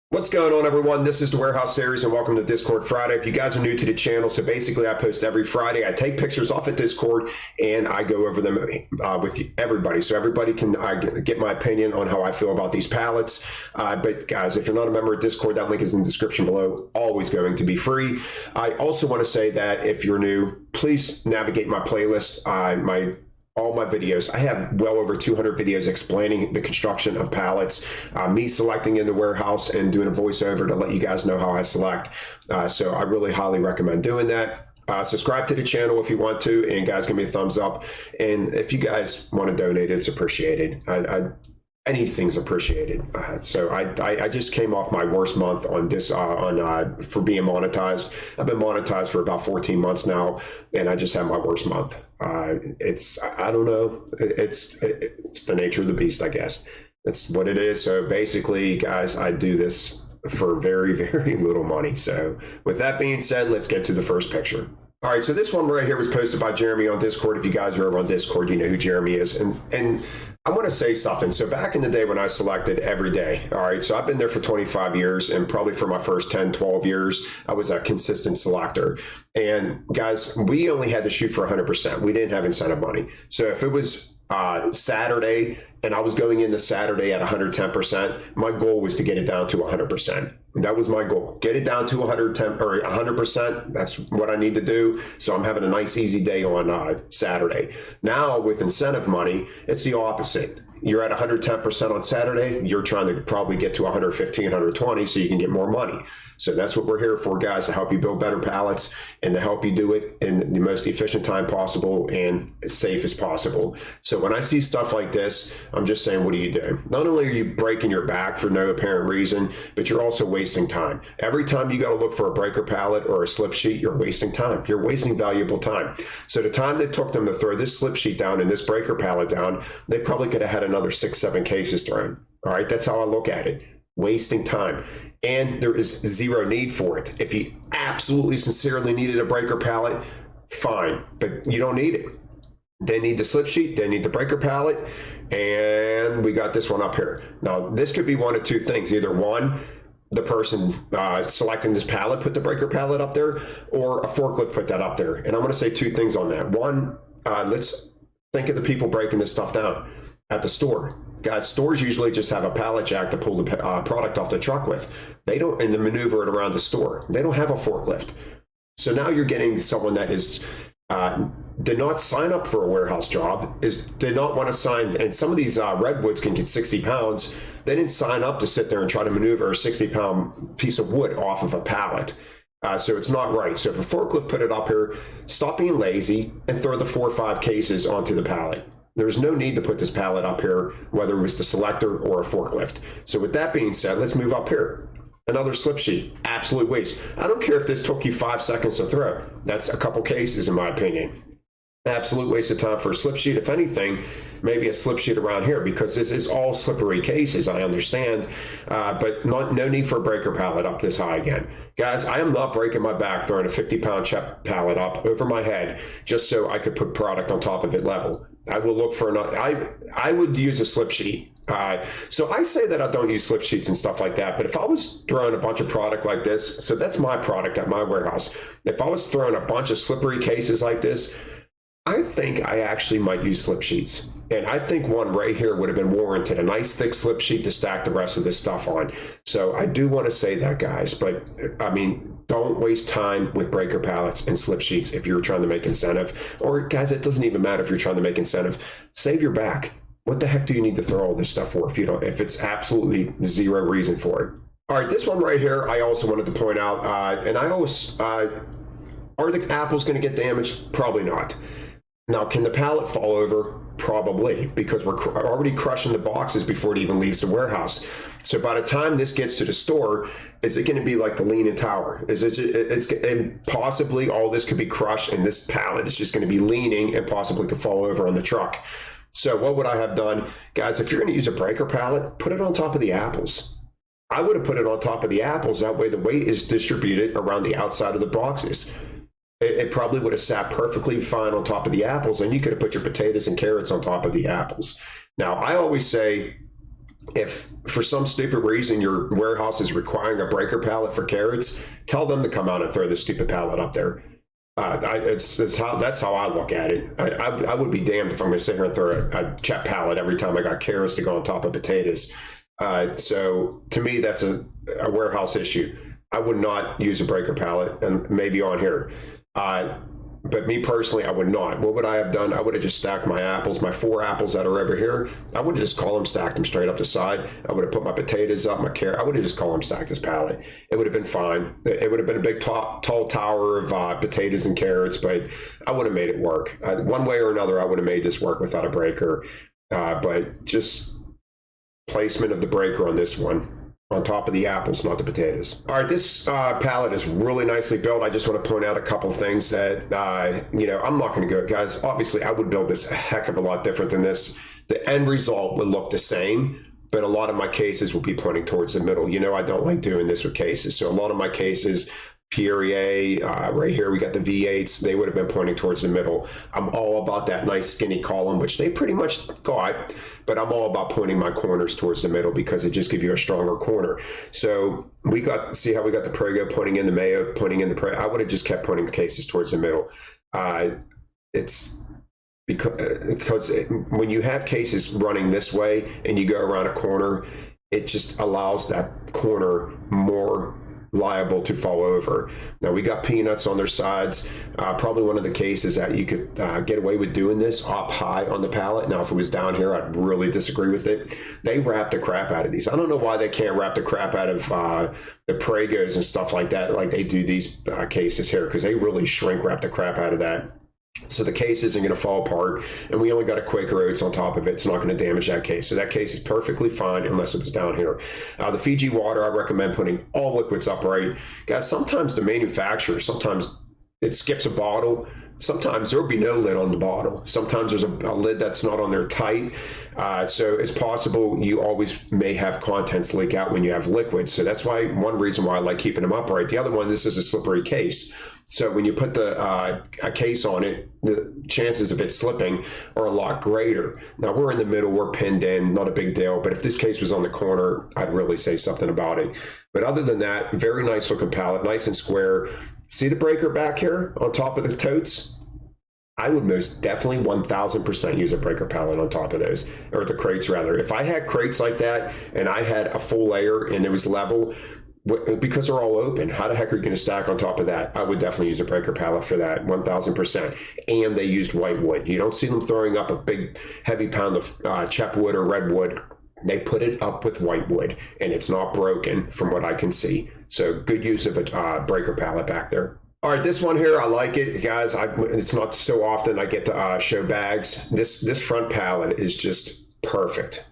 What's going on, everyone? This is the Warehouse Series, and welcome to Discord Friday. If you guys are new to the channel, so basically I post every Friday. I take pictures off at Discord, and I go over them with everybody, so everybody can get my opinion on how I feel about these pallets. But guys, if you're not a member of Discord, that link is in the description below. Always going to be free. I also want to say that if you're new, please navigate my playlist. All my videos. I have well over 200 videos explaining the construction of pallets, me selecting in the warehouse and doing a voiceover to let you guys know how I select. So I really highly recommend doing that. Subscribe to the channel if you want to, and guys, give me a thumbs up. And if you guys want to donate, it's appreciated. Anything's appreciated. So I just came off my worst month on this for being monetized. I've been monetized for about 14 months now, and I just had my worst month. I don't know. It's the nature of the beast, I guess. That's what it is. So basically, guys, I do this for very, very little money. So with that being said, let's get to the first picture. All right, so this one right here was posted by Jeremy on Discord. If you guys are over on Discord, you know who Jeremy is. And I want to say something. So back in the day when I selected every day, all right, so I've been there for 25 years, and probably for my first 10, 12 years, I was a consistent selector. And guys, we only had to shoot for 100%. We didn't have incentive money. So if it was Saturday and I was going into Saturday at 110%, my goal was to get it down to 100%. That was my goal. Get it down to 110 or 100%. That's what I need to do. So I'm having a nice, easy day on Saturday. Now with incentive money, it's the opposite. You're at 110% on Saturday. You're trying to probably get to 115, 120 so you can get more money. So that's what we're here for, guys, to help you build better pallets and to help you do it in the most efficient time possible and as safe as possible. So when I see stuff like this, I'm just saying, what do you do? Not only are you breaking your back for no apparent reason, but you're also wasting time. Every time you got to look for a breaker pallet or a slip sheet, you're wasting time. You're wasting valuable time. So the time that took them to throw this slip sheet down and this breaker pallet down, they probably could have had another 6, 7 cases thrown. All right, that's how I look at it. Wasting time. And there is zero need for it. If you absolutely sincerely needed a breaker pallet, fine, but you don't need it. They need the slip sheet, they need the breaker pallet, and we got this one up here. Now, this could be one of two things. Either one, the person selecting this pallet put the breaker pallet up there, or a forklift put that up there. And I'm going to say two things on that. One, let's think of the people breaking this stuff down at the store. Guys, stores usually just have a pallet jack to pull the product off the truck with. They don't, and to maneuver it around the store. They don't have a forklift. So now you're getting someone that is did not sign up for a warehouse job, did not want to sign, and some of these redwoods can get 60 pounds. They didn't sign up to sit there and try to maneuver a 60-pound piece of wood off of a pallet. So it's not right. So if a forklift put it up here, stop being lazy and throw the 4 or 5 cases onto the pallet. There's no need to put this pallet up here, whether it was the selector or a forklift. So with that being said, let's move up here. Another slip sheet, absolute waste. I don't care if this took you 5 seconds to throw. That's a couple cases in my opinion. Absolute waste of time for a slip sheet. If anything, maybe a slip sheet around here, because this is all slippery cases, I understand, but no need for a breaker pallet up this high again. Guys, I am not breaking my back throwing a 50-pound pallet up over my head just so I could put product on top of it level. I will look for another. I would use a slip sheet. So I say that I don't use slip sheets and stuff like that, but if I was throwing a bunch of product like this, so that's my product at my warehouse. If I was throwing a bunch of slippery cases like this, I think I actually might use slip sheets. And I think one right here would have been warranted, a nice thick slip sheet to stack the rest of this stuff on. So I do want to say that, guys, but I mean, don't waste time with breaker pallets and slip sheets if you're trying to make incentive. Or guys, it doesn't even matter if you're trying to make incentive. Save your back. What the heck do you need to throw all this stuff for if it's absolutely zero reason for it? All right, this one right here, I also wanted to point out, and I always, are the apples going to get damaged? Probably not. Now, can the pallet fall over? Probably, because we're already crushing the boxes before it even leaves the warehouse. So by the time this gets to the store, is it going to be like the Leaning Tower? And possibly all this could be crushed, and this pallet is just going to be leaning and possibly could fall over on the truck. So what would I have done? Guys, if you're going to use a breaker pallet, put it on top of the apples. I would have put it on top of the apples. That way the weight is distributed around the outside of the boxes. It probably would have sat perfectly fine on top of the apples, and you could have put your potatoes and carrots on top of the apples. Now, I always say if for some stupid reason your warehouse is requiring a breaker pallet for carrots, tell them to come out and throw the stupid pallet up there. That's how I look at it. I would be damned if I'm going to sit here and throw a chat pallet every time I got carrots to go on top of potatoes. So to me, that's a warehouse issue. I would not use a breaker pallet, and maybe on here. But me personally, I would not. What would I have done? I would have just stacked my apples, my 4 apples that are over here. I would have just called them, stacked them straight up the side. I would have put my potatoes up, my carrot. I would have just called them, stacked this pallet. It would have been fine. It would have been a big tall tower of potatoes and carrots, but I would have made it work. One way or another, I would have made this work without a breaker. But just placement of the breaker on this one. On top of the apples, not the potatoes. All right, this pallet is really nicely built. I just want to point out a couple things that, I'm not going to go, guys. Obviously, I would build this a heck of a lot different than this. The end result would look the same, but a lot of my cases will be pointing towards the middle. I don't like doing this with cases. So a lot of my cases, Perrier, right here, we got the V8s. They would have been pointing towards the middle. I'm all about that nice skinny column, which they pretty much got, but I'm all about pointing my corners towards the middle because it just gives you a stronger corner. So see how we got the Prego pointing in the Mayo, pointing in the Prego. I would have just kept pointing the cases towards the middle. It's because when you have cases running this way and you go around a corner, it just allows that corner more liable to fall over. Now we got peanuts on their sides. Probably one of the cases that you could get away with doing this up high on the pallet. Now if it was down here, I'd really disagree with it. They wrap the crap out of these. I don't know why they can't wrap the crap out of the Pregos and stuff like that, like they do these cases here, because they really shrink wrap the crap out of that. So the case isn't going to fall apart, and we only got a Quaker Oats on top of it. It's not going to damage that case. So that case is perfectly fine unless it was down here. The Fiji water, I recommend putting all liquids upright. Guys, sometimes the manufacturer, sometimes it skips a bottle. Sometimes there'll be no lid on the bottle. Sometimes there's a lid that's not on there tight. So it's possible you always may have contents leak out when you have liquids. So that's one reason why I like keeping them upright. The other one, this is a slippery case. So when you put a case on it, the chances of it slipping are a lot greater. Now we're in the middle, we're pinned in, not a big deal. But if this case was on the corner, I'd really say something about it. But other than that, very nice looking pallet, nice and square. See the breaker back here on top of the totes? I would most definitely 1000% use a breaker pallet on top of those, or the crates rather. If I had crates like that and I had a full layer and it was level, because they're all open, how the heck are you going to stack on top of that? I would definitely use a breaker pallet for that, 1000%. And they used white wood. You don't see them throwing up a big heavy pound of chip wood or redwood. They put it up with white wood, and it's not broken from what I can see. So good use of a breaker pallet back there. All right, this one here, I like it, guys. It's not so often I get to show bags. This front pallet is just perfect.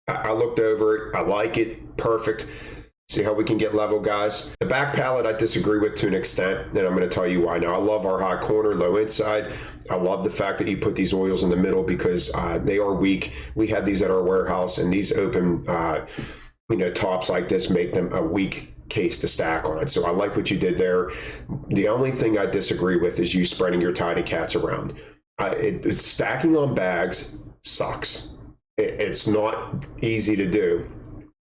I looked over it. I like it. Perfect. See how we can get level, guys. The back pallet I disagree with to an extent, and I'm going to tell you why. Now, I love our high corner, low inside. I love the fact that you put these oils in the middle because they are weak. We have these at our warehouse, and these open tops like this make them a weak case to stack on. So I like what you did there. The only thing I disagree with is you spreading your tidy cats around. Stacking on bags sucks. It's not easy to do.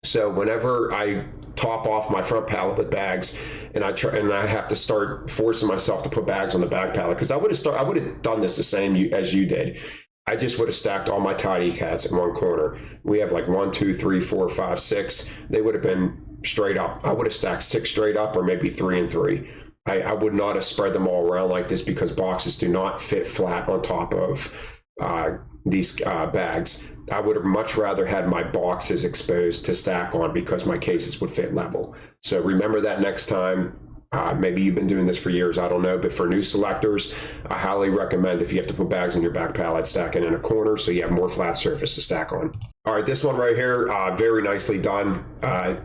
So whenever I top off my front pallet with bags, and I have to start forcing myself to put bags on the back pallet, because I would have done this the same as you did. I just would have stacked all my tidy cats in one corner. We have like 1, 2, 3, 4, 5, 6. They would have been straight up. I would have stacked 6 straight up, or maybe 3 and 3. I would not have spread them all around like this because boxes do not fit flat on top of these bags. I would have much rather had my boxes exposed to stack on because my cases would fit level. So remember that next time. Maybe you've been doing this for years, I don't know, but for new selectors, I highly recommend if you have to put bags in your back pallet, stack it in a corner so you have more flat surface to stack on. All right, this one right here, very nicely done.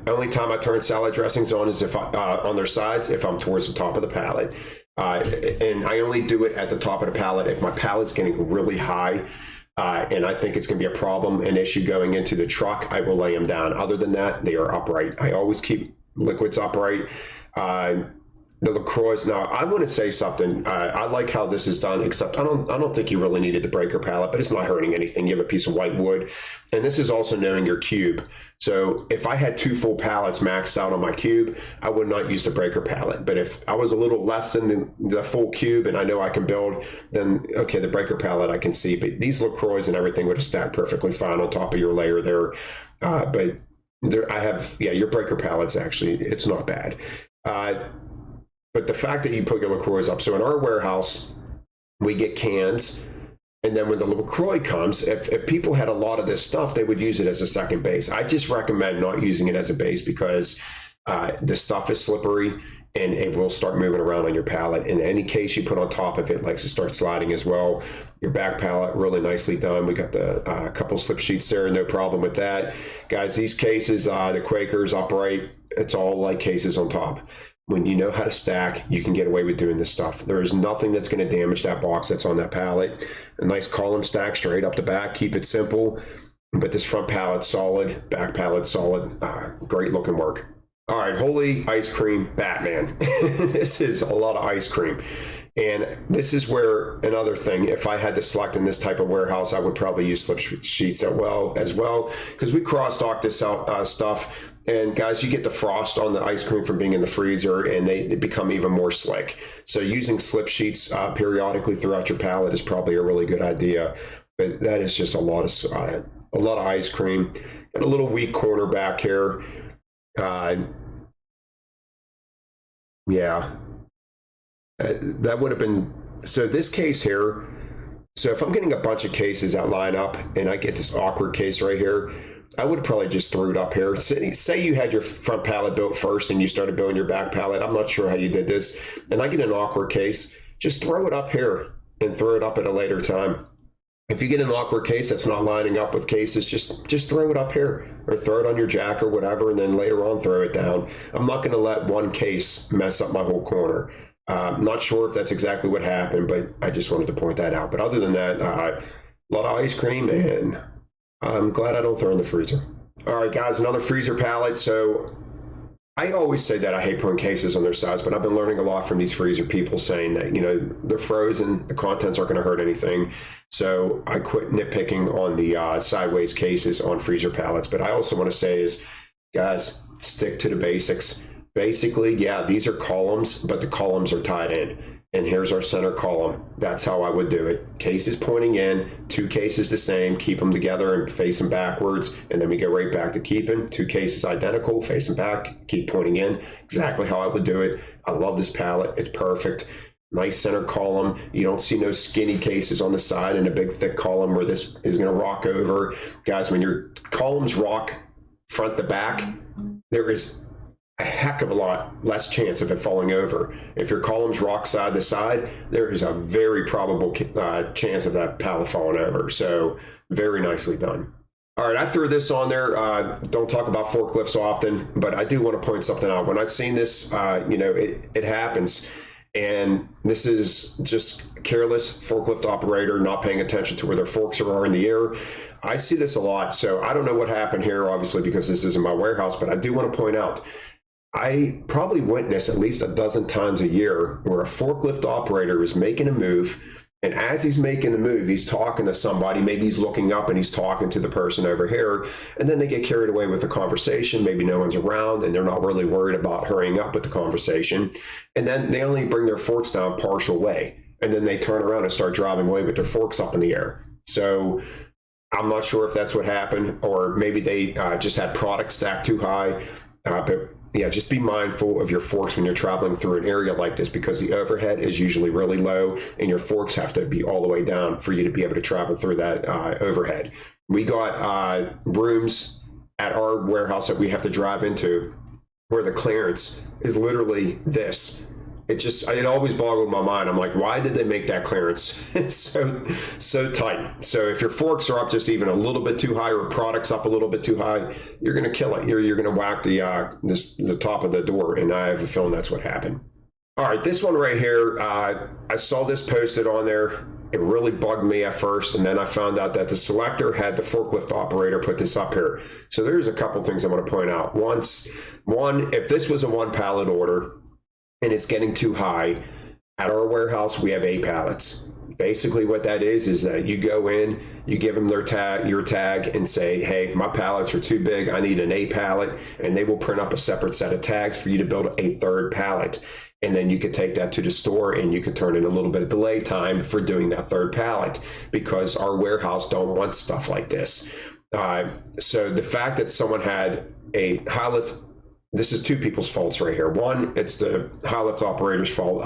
Only time I turn salad dressings on is if on their sides, if I'm towards the top of the pallet. And I only do it at the top of the pallet if my pallet's getting really high. And I think it's going to be a problem, an issue going into the truck, I will lay them down. Other than that, they are upright. I always keep liquids upright. The LaCroix. Now, I want to say something. I like how this is done, except I don't think you really needed the breaker pallet, but it's not hurting anything. You have a piece of white wood, and this is also knowing your cube. So if I had 2 full pallets maxed out on my cube, I would not use the breaker pallet. But if I was a little less than the full cube and I know I can build, then okay, the breaker pallet I can see. But these LaCroix and everything would have stacked perfectly fine on top of your layer there. But there, I have, yeah, your breaker pallets actually, it's not bad. But the fact that you put your LaCroix up, so in our warehouse, we get cans, and then when the LaCroix comes, if people had a lot of this stuff, they would use it as a second base. I just recommend not using it as a base because the stuff is slippery and it will start moving around on your pallet. In any case you put on top of it likes to start sliding as well. Your back pallet, really nicely done. We got the couple slip sheets there, no problem with that. Guys, these cases, the Quakers upright, it's all like cases on top. When you know how to stack, you can get away with doing this stuff. There is nothing that's going to damage that box that's on that pallet. A nice column stack straight up the back, keep it simple. But this front pallet's solid, back pallet's solid, great looking work. All right, holy ice cream Batman. This is a lot of ice cream. And this is where another thing, if I had to select in this type of warehouse, I would probably use slip sheets as well, because we cross-dock this out stuff. And guys, you get the frost on the ice cream from being in the freezer, and they become even more slick. So using slip sheets periodically throughout your pallet is probably a really good idea. But that is just a lot of ice cream. Got a little weak corner back here. Yeah. That would have been, so this case here, so if I'm getting a bunch of cases that line up and I get this awkward case right here, I would probably just throw it up here. Say you had your front pallet built first and you started building your back pallet. I'm not sure how you did this. And I get an awkward case, just throw it up here and throw it up at a later time. If you get an awkward case that's not lining up with cases, just throw it up here or throw it on your jack or whatever, and then later on throw it down. I'm not going to let one case mess up my whole corner. I'm not sure if that's exactly what happened, but I just wanted to point that out. But other than that, a lot of ice cream, and I'm glad I don't throw in the freezer. All right, guys, another freezer pallet. So I always say that I hate putting cases on their sides, but I've been learning a lot from these freezer people saying that, you know, they're frozen, the contents aren't going to hurt anything. So I quit nitpicking on the sideways cases on freezer pallets. But I also want to say is, guys, stick to the basics. Basically, yeah, these are columns, but the columns are tied in. And here's our center column. That's how I would do it. Cases pointing in, 2 cases the same, keep them together and face them backwards. And then we go right back to keeping. 2 cases identical, face them back, keep pointing in. Exactly how I would do it. I love this pallet. It's perfect. Nice center column. You don't see no skinny cases on the side and a big thick column where this is going to rock over. Guys, when your columns rock front to back, there is a heck of a lot less chance of it falling over. If your columns rock side to side, there is a very probable chance of that pallet falling over. So very nicely done. All right, I threw this on there. Don't talk about forklifts often, but I do want to point something out. When I've seen this, you know, it happens. And this is just careless forklift operator not paying attention to where their forks are in the air. I see this a lot. So I don't know what happened here, obviously, because this isn't my warehouse, but I do want to point out, I probably witness at least a dozen times a year where a forklift operator is making a move, and as he's making the move, he's talking to somebody. Maybe he's looking up and he's talking to the person over here, and then they get carried away with the conversation. Maybe no one's around and they're not really worried about hurrying up with the conversation. And then they only bring their forks down partial way, and then they turn around and start driving away with their forks up in the air. So I'm not sure if that's what happened, or maybe they just had product stacked too high. But yeah, just be mindful of your forks when you're traveling through an area like this, because the overhead is usually really low and your forks have to be all the way down for you to be able to travel through that overhead. We got rooms at our warehouse that we have to drive into where the clearance is literally this. It always boggled my mind. I'm like, why did they make that clearance so tight? So if your forks are up just even a little bit too high, or products up a little bit too high, you're going to kill it. You're going to whack the top of the door, and I have a feeling that's what happened. All right, this one right here, I saw this posted on there. It really bugged me at first, and then I found out that the selector had the forklift operator put this up here. So there's a couple things I want to point out. One, if this was a 1 pallet order, and it's getting too high. At our warehouse, we have A pallets. Basically what that is that you go in, you give them your tag and say, hey, my pallets are too big, I need an A pallet, and they will print up a separate set of tags for you to build a third pallet. And then you could take that to the store and you could turn in a little bit of delay time for doing that third pallet, because our warehouse don't want stuff like this. So the fact that someone had a high lift, this is two people's faults right here. One, it's the high lift operator's fault.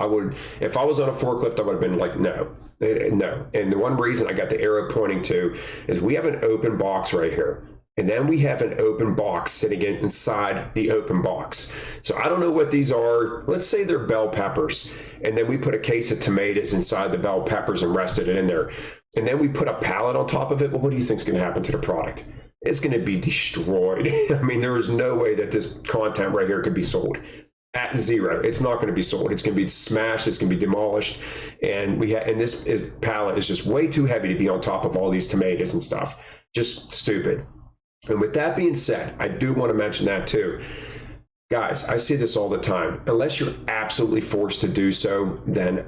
If I was on a forklift, I would have been like, no. And the one reason I got the arrow pointing to is we have an open box right here. And then we have an open box sitting inside the open box. So I don't know what these are. Let's say they're bell peppers. And then we put a case of tomatoes inside the bell peppers and rested it in there. And then we put a pallet on top of it. Well, what do you think is going to happen to the product? It's going to be destroyed. I mean, there is no way that this content right here could be sold. At zero, it's not going to be sold. It's going to be smashed. It's going to be demolished. And this pallet is just way too heavy to be on top of all these tomatoes and stuff. Just stupid. And with that being said, I do want to mention that too. Guys, I see this all the time. Unless you're absolutely forced to do so, then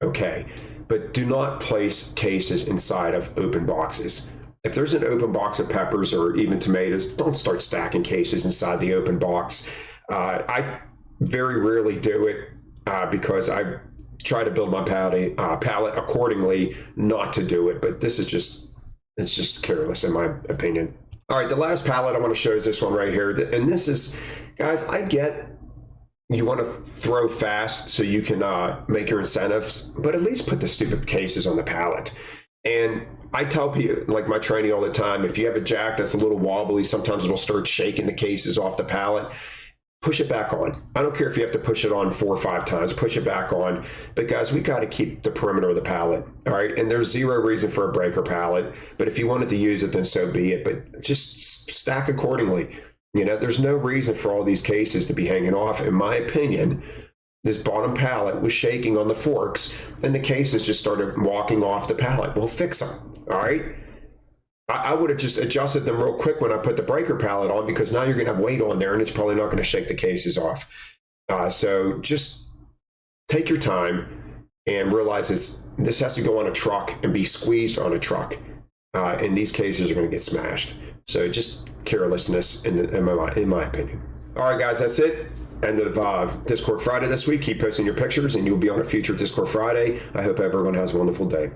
okay. But do not place cases inside of open boxes. If there's an open box of peppers or even tomatoes, don't start stacking cases inside the open box. I very rarely do it because I try to build my pallet accordingly not to do it. But it's just careless in my opinion. All right, the last pallet I want to show is this one right here. And this is, guys, I get you want to throw fast so you can make your incentives, but at least put the stupid cases on the pallet. And I tell people, like my training all the time, if you have a jack that's a little wobbly, sometimes it'll start shaking the cases off the pallet. Push it back on. I don't care if you have to push it on 4 or 5 times, push it back on. But guys, we got to keep the perimeter of the pallet, all right? And there's zero reason for a breaker pallet, but if you wanted to use it, then so be it. But just stack accordingly. You know, there's no reason for all these cases to be hanging off. In my opinion, this bottom pallet was shaking on the forks and the cases just started walking off the pallet. Well, fix them, all right? I would have just adjusted them real quick when I put the breaker pallet on, because now you're going to have weight on there and it's probably not going to shake the cases off. So just take your time and realize this has to go on a truck and be squeezed on a truck. And these cases are going to get smashed. So just carelessness in my opinion. All right, guys, that's it. End of Discord Friday this week. Keep posting your pictures and you'll be on a future Discord Friday. I hope everyone has a wonderful day.